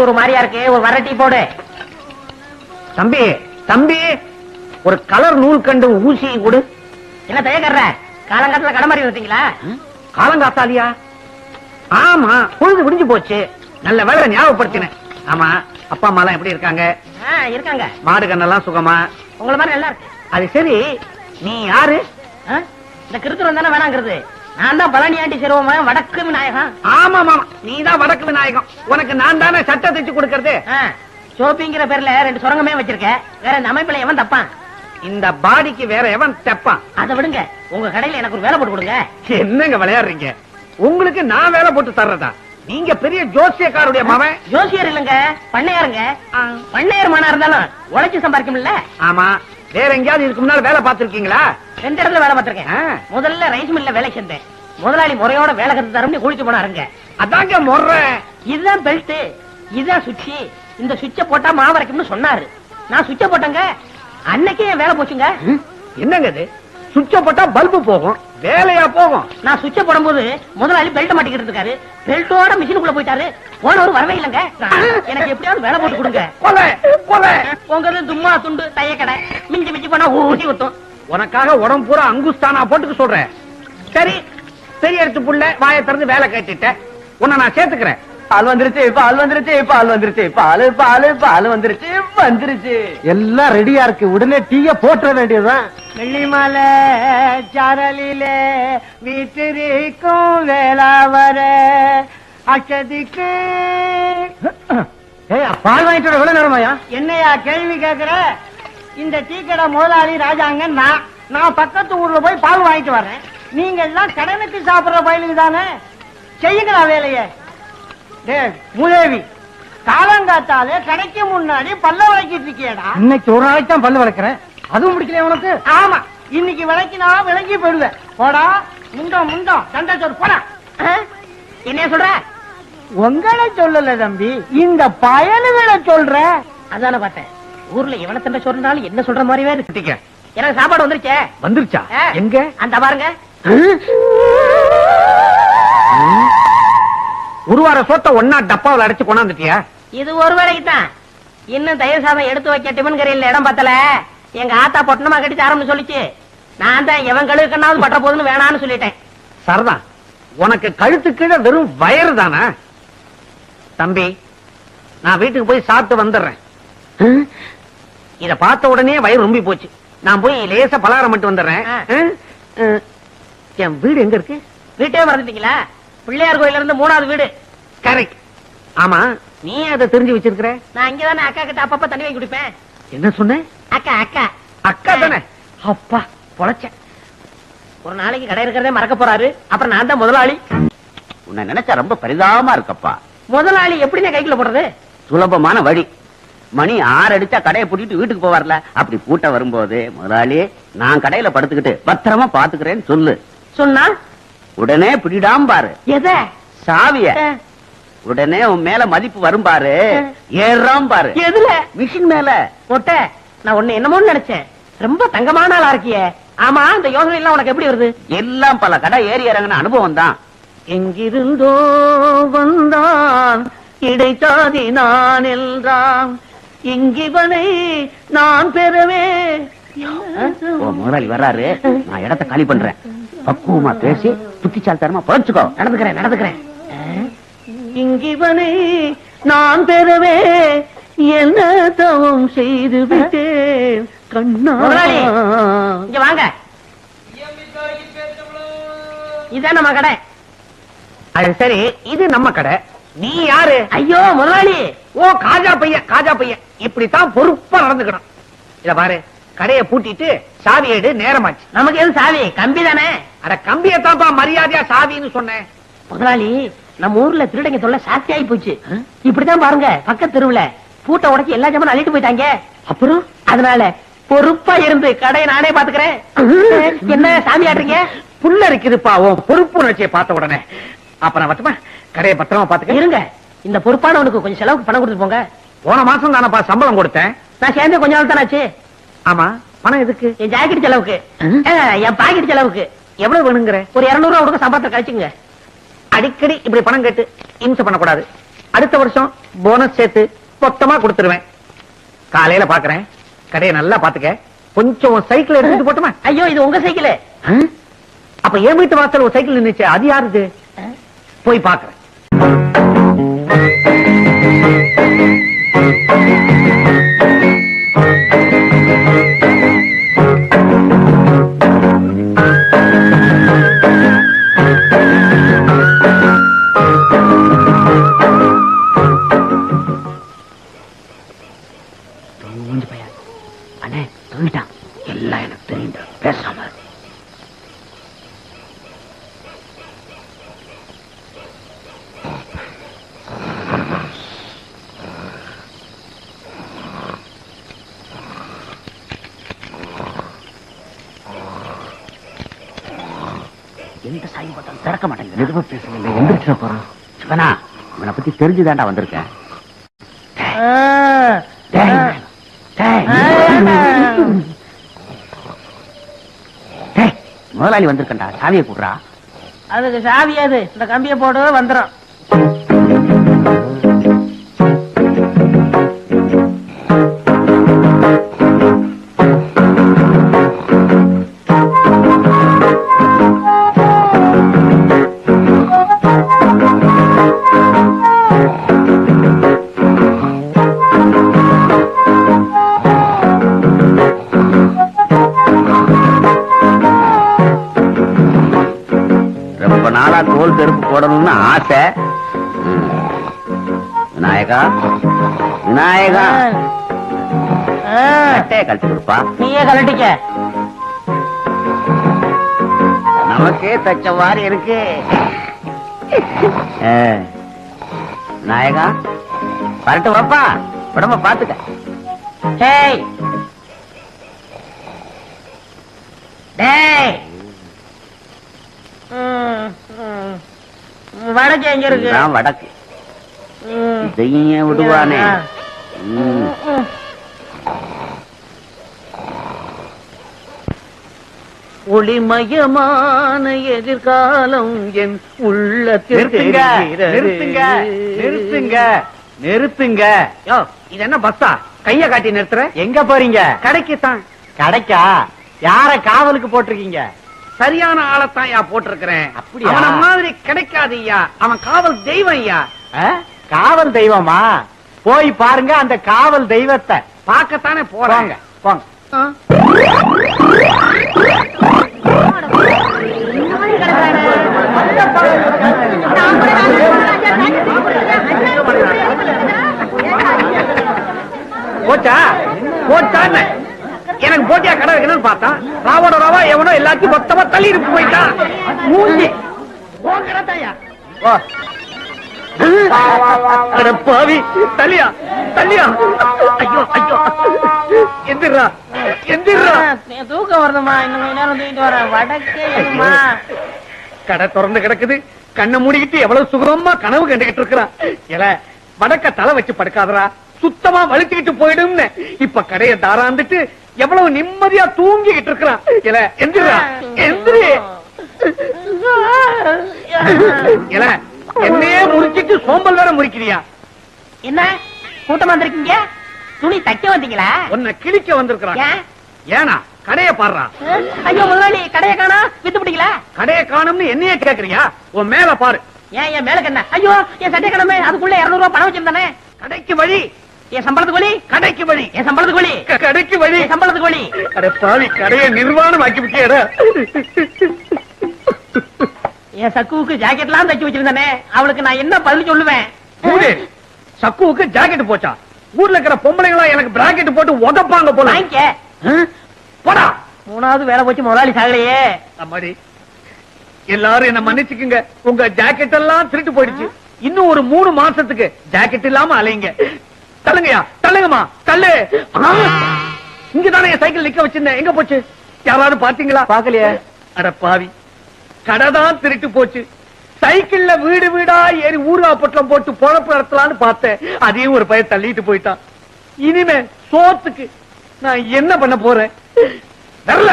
ஒரு மாதிரியா இருக்கு, ஒரு வர டீ போடு. தம்பி தம்பி, ஒரு கலர் நூல் கண்டு ஊசி கொடு. என்ன தயக்கற? காலங்காலத்துல கடை மாதிரி வந்தீங்களா? காலங்காத்தாலியா? ஆமா, பொழுது விடிஞ்சு போச்சு. நல்ல வேலை ஞாபகப்படுத்தினேன். ஆமா, அப்பா அம்மா எல்லாம் எப்படி இருக்காங்க? இருக்காங்க. மாடு கண்ணெல்லாம் சுகமா? உங்களை மாதிரி நல்லா இருக்கு. அது சரி, நீ யாரு? இந்த கிருத்துரம் தானே வேணாங்கிறது. நான் தான் பழனியாண்டி சிறுவன், வடக்கு விநாயகம். ஆமா மாமா, நீ தான் வடக்கு விநாயகம். உனக்கு நான் தானே சட்டை தைச்சு கொடுக்கறது. சோப்பிங்கிற பேர்ல 2 சுரங்கமே வச்சிருக்கேன். வேற இந்த அமைப்புல எவன் தப்பான்? இந்த பாடிக்கு வேற எவன் தப்பான்? அதை விடுங்க, உங்க கடையில எனக்கு ஒரு வேலை போட்டு கொடுங்க. என்னங்க விளையாடுறீங்க? உங்களுக்கு நான் வேலை போட்டு தர்றதா? நீங்க பெரிய ஜோசியக்காருடைய மகன். ஜோசியர் இல்லங்க, பண்ணையாருங்க. பண்ணையார் மனா இருந்தாலும் உழைச்சு சம்பாதிக்கும்ல. ஆமா, வேற எங்கேயாவது இதுக்கு முன்னால வேலை பார்த்திருக்கீங்களா? 2 இடத்துல வேலை பார்த்திருக்கேன். முதல்ல ரைஸ் மில்ல வேலை செஞ்சேன். முதலாளி முறையோட வேலை கத்து தரம்னு குளிச்சு போனாருங்க. அதாங்க முறை. இதுதான் பெல்ட், இதுதான் சுவிட்ச். இந்த சுவிட்ச போட்டா மாவரைக்கும்னு சொன்னாரு. நான் சுவிட்ச போட்டேங்க. அன்னைக்கே என் வேலை போச்சுங்க. என்னங்க இது? சுவிட்ச போட்டா பல்பு போகும், வேலையா போகும்? நான் சுவிட்ச போடும்போது முதலாளி பெல்ட் மாட்டிக்கிட்டு இருக்காரு. பெல்ட்டோட மிஷினுக்குள்ள போயிட்டாரு. போனவர் வரவே இல்லைங்க. எனக்கு எப்படியாவது வேலை போட்டு கொடுங்க. உங்க தும்மா துண்டு தைய கடை மிஞ்சி மிஞ்சி போனா ஊசி ஊத்தும். உனக்காக உடம்பு பூரா அங்குஸ்தானா போட்டுக்க சொல்றேன். சரி, பெரிய எடுத்து புள்ள வாயை திறந்து வேலை கேட்டுட்ட. உன்னை நான் சேர்த்துக்கிறேன். பால் வந்துருச்சு, பால் வந்துருச்சு, பால் வந்துருச்சு, பால் பால் பால் வந்துருச்சு வந்துருச்சு. எல்லாம் ரெடியா இருக்கு, உடனே டீய போட்டுற வேண்டியதுதான். வெள்ளிமலை சாரலிலே வீட்டிற்கும் வேளாவர அச்சதிக்கு. பால் வாங்கிட்டு எவ்வளவு நேரமாயா? என்னையா கேள்வி கேக்குற? இந்த டீ கடை முதலாளி ராஜாங்க. நான் பக்கத்து ஊர்ல போய் பால் வாங்கிட்டு வர்றேன். நீங்க எல்லாம் கடனுக்கு சாப்பிடுற பயிலுக்கு தானே. செய்யுங்களா வேலையை. மூதேவி, காலங்காத்தாலே கடைக்கு முன்னாடி பல்ல விளக்கிட்டு இருக்கியடா. இன்னைக்கு ஒரு நாளைக்கு தான் பல்லு வளர்க்கிறேன், அதுவும் பிடிக்கல உனக்கு? ஆமா, இன்னைக்கு விளக்கினா விளங்கி போயிடுவேன். போடா முண்டம் முண்டம் சண்டை சோறு போடா. என்ன சொல்ற? உங்களை சொல்லல தம்பி, இந்த பயலுகளை சொல்ற. அதான பார்த்தேன். ஊர்ல எவனை சண்டை சொல்றாலும் என்ன சொல்ற மாதிரியே இருக்கு. எனக்கு சாப்பாடு வந்துருச்சே. வந்துருச்சா? எங்க? அந்த பாருங்க. ஒரு வார சோத்த ஒன்னா டப்பாவில் அடைச்சு கொண்டாந்துட்டியா? இது ஒரு வேலைக்கு தான். இன்னும் தயிர் சாதம் எடுத்து வைக்க டிபன் கரையில் இடம் பத்தல. எங்க ஆத்தா பொட்டணமா கட்டி ஆரம்பி சொல்லிச்சு. நான் தான் எவன் கழுவுக்கண்ணாவது பற்ற போதுன்னு வேணான்னு சொல்லிட்டேன். சரதான், உனக்கு கழுத்து கீழே வெறும் வயறு தானா? தம்பி, நான் வீட்டுக்கு போய் சாப்பிட்டு வந்துடுறேன். இத பார்த்த உடனே வயிறு ரொம்பி போச்சு. நான் போய் லேசா பலகாரம் மட்டும் வந்துடுறேன். என் வீடு எங்க இருக்கு? வீட்டே மறந்துட்டீங்களா? பிள்ளையார் கோயில இருந்து 3வது வீடு. கரெக்ட். ஆமா, நீ அதை தெரிஞ்சு வச்சிருக்கிற? நான் இங்கதானே அக்கா கிட்ட அப்பப்ப தண்ணி வாங்கி குடிப்பேன். என்ன சொன்ன? அக்கா அக்கா அக்கா தானே? அப்பா பொழைச்ச. ஒரு நாளைக்கு கடை இருக்கிறதே மறக்க போறாரு. அப்புறம் நான் தான் முதலாளி. உன்னை நினைச்சா ரொம்ப பரிதாபமா இருக்கப்பா. முதலாளி எப்படிங்க கைக்குள்ள போடுறது? சுலபமான வழி. மணி 6 அடிச்சா கடையை பூட்டிட்டு வீட்டுக்கு போவார்ல, அப்படி பூட்ட வரும்போது முதலாளி நான் கடையில படுத்துக்கிட்டு பத்திரமா பாத்துக்கிறேன்னு சொல்லு. சொன்னா உடனே பிடிடாம பாரு. எத? சாவிய. உடனே உன் மேல மதிப்பு வரும் பாரு. ஏறாம் பாரு. எதுல? மிஷின் மேல. போட்ட நான் ஒண்ணு என்னமோன்னு நினைச்சேன். ரொம்ப தங்கமான ஆளா இருக்கியே. ஆமா, இந்த யோசனை எல்லாம் உனக்கு எப்படி வருது? எல்லாம் பல கடை ஏறி இறங்கின அனுபவம் தான். எங்கிருந்தோ வந்தான் இடைச்சாதி நான் என்றான், இங்கிவனை நான் பெறவே. முதலாளி வர்றாரு, நான் இடத்தை காலி பண்றேன். பக்குவமா பேசி புத்திசாலித்தனமா பொழைச்சுக்கோ. நடந்துக்கிறேன். இங்கிவனை நான் பெறவே என்ன தவம் செய்து விட்டேன் கண்ணா. இங்க வாங்க, இதான் நம்ம கடை. அது சரி, இது நம்ம கடை. நீ யாரு? ஐயோ முதலாளி. ஓ, காஜா பையன். காஜா பையன் இப்படித்தான் பொறுப்பா நடந்துக்கணும். இத பாரு, கடையை பூட்டிட்டு சாவி எடு, நேரமாச்சு. நமக்கு எது சாவி? கம்பி தானே. அட, கம்பியத்தான் மரியாதையா சாவின்னு சொன்னேன். முதலாளி, நம்ம ஊர்ல திருடங்க தொல்லை சாஸ்தி ஆகி போச்சு. இப்படித்தான் பாருங்க, பக்கத்து தெருவுல பூட்டை உடைச்சு எல்லா ஜாமான் அள்ளிட்டு போயிட்டாங்க. அப்புறம் அதனால பொறுப்பா இருந்து கடையை நானே பாத்துக்கிறேன். என்ன சாமி ஆடுறீங்க? புள்ள இருக்குதுப்பா உன் பொறுப்பு உணர்ச்சியை பார்த்த உடனே. அப்புறம் வட்டமா கடையை பத்திரமா பாத்துக்க. இருங்க, இந்த பொறுப்பானவனுக்கு கொஞ்சம் செலவுக்கு பணம் கொடுத்து போங்க. போன மாசம் தானப்பா சம்பளம் கொடுத்தேன். நான் சேர்ந்து கொஞ்ச நாள் தானாச்சு. ஆமா, பணம் எதுக்கு? என் ஜாக்கெட் செலவுக்கு, என் பாக்கெட் செலவுக்கு. எவ்வளவு வேணுங்கிற? ஒரு 200 ரூபா கொடுக்க சம்பளத்தை கழிச்சுங்க. அடிக்கடி இப்படி பணம் கேட்டு இம்சை பண்ணக்கூடாது. அடுத்த வருஷம் போனஸ் சேர்த்து மொத்தமா கொடுத்துருவேன். காலையில பாக்குறேன். கடையை நல்லா பாத்துக்க. கொஞ்சம் சைக்கிள் எடுத்துட்டு போட்டுமா? ஐயோ, இது உங்க சைக்கிள். அப்ப என் வீட்டு வாசல் ஒரு சைக்கிள் நின்னுச்சு, அது யாருது? போய் பாக்குறேன். அண்ணே தூங்கிட்டான். எல்லாம் எனக்கு தெரியும். பேசாம எந்த சாயி பார்த்தாலும் திறக்க மாட்டேங்குது. எதுவும் பேசல. எந்திரிச்சு போறான். சிவனா, இவனை பத்தி தெரிஞ்சுதாண்டா வந்திருக்கேன். முதலாளி வந்திருக்கா. சாவியை கூடுறா. அதுக்கு சாவியாது, இந்த கம்பியை போடு வந்துடும். ரொம்ப நாளா தோல் செருப்பு போடணும்னு ஆசை. விநாயகா, விநாயகா, கட்டையை கழட்டி கொடுப்பா. நீயே கலட்டிக்க. நமக்கே தச்ச மாதிரி இருக்கு. விநாயகா, வரட்டு வாப்பா. உடம்ப பாத்துக்க. டேய் டேய், வடக்கு எங்க இருக்கு? இதுதான் வடக்கு. இதையும் விடுவானே. ஒளிமயமான எதிர்காலம் என் உள்ளத்தில். நிறுத்துங்க. யோ, இது என்ன பஸ்ஸா? கைய காட்டி நிறுத்துற? எங்க போறீங்க? கடைக்கு தான். கடைக்கா? யார காவலுக்கு போட்டிருக்கீங்க? சரியான ஆளத்தான் போட்டிருக்கிறேன். அப்படியா? அவன மாதிரி கிடைக்காது ஐயா. அவன் காவல் தெய்வம் ஐயா. காவல் தெய்வமா? போய் பாருங்க அந்த காவல் தெய்வத்தை. பார்க்கத்தானே போறாங்க. போங்க. போச்சா? போச்சான்னு எனக்கு போட்டியா கடை வைக்கணும்னு பார்த்தான். ராவோட ராவா எவனோ எல்லாத்தையும் மொத்தமா தள்ளி இருக்கு போயிட்டான். மூஞ்சி பாவி. தள்ளியா தள்ளியா. ஐயோ ஐயோ. எந்திரா எந்திரா. தூக்கம் வருதுமா. இன்னும் கொஞ்ச நேரம் தூக்கிட்டு வரேன். வடக்கே கடை திறந்து கிடக்குது. கண்ணை மூடிக்கிட்டு எவ்வளவு சுகமா கனவு கண்டுகிட்டு இருக்கிறான். இல்ல வடக்க தலை வச்சு படுக்காதரா, சுத்தமா வலிச்சுக்கிட்டு போயிடும். இப்ப கடையை தாராந்துட்டு எவ்வளவு நிம்மதியா தூங்கிக்கிட்டு இருக்கிறான். இல்ல எந்திரா எந்திரி. இல்ல என்னையே முறிச்சிட்டு சோம்பல் வேற முறிக்கிறியா? என்ன கூட்டமா வந்திருக்கீங்க? துணி தைக்க வந்தீங்களா? உன்னை கிழிக்க வந்திருக்கிறான். ஏனா கடையை பாடுறா. ஐயோ முதலாளி, கடையை காணா, வித்து பிடிக்கல. கடையை காணும்னு என்னையே கேக்குறியா? உன் மேல பாரு. ஏன் என் மேல என்ன? ஐயோ என் சட்டை கடமை. அதுக்குள்ள 200 ரூபாய் பணம் வச்சிருந்தானே. கடைக்கு வழி. என் சம்பளத்துக்கு வழி. கடைக்கு வழி. என் சம்பளத்துக்கு வழி. கடைக்கு வழி. என் சம்பளத்துக்கு வழி. அட பாவி, கடையை நிர்வாணம் ஆக்கி விட்டியடா. என் சக்குவுக்கு ஜாக்கெட்லாம் தைச்சு வச்சிருந்தானே, அவளுக்கு நான் என்ன பதில் சொல்லுவேன்? சக்குவுக்கு ஜாக்கெட் போச்சா? ஊர்ல இருக்கிற பொம்பளைங்களா எனக்கு பிராக்கெட் போட்டு உதப்பாங்க போல. வாங்கிக்க. போடா. 3வது வேலை போச்சு, முதலாளி சாகலையே. அம்மாடி, எல்லாரும் என்ன மன்னிச்சுக்குங்க. உங்க ஜாக்கெட் எல்லாம் திருட்டு போயிடுச்சு. இன்னும் ஒரு 3 மாசத்துக்கு ஜாக்கெட் இல்லாம அலைங்க. தள்ளுங்கயா, தள்ளுங்கம்மா, தள்ளு. இங்கதானே என் சைக்கிள் நிக்க வச்சிருந்தேன். எங்க போச்சு? யாராவது பாத்தீங்களா? பாக்கலையே. அட பாவி, கடைதான் திருட்டு போச்சு. சைக்கிள்ல வீடு வீடா ஏறி ஊர்வா பொட்டலம் போட்டு பொழப்பு நடத்தலான்னு பார்த்தேன். அதையும் ஒரு பையன் தள்ளிட்டு போயிட்டான். இனிமே சோத்துக்கு நான் என்ன பண்ண போறேன்? வரல.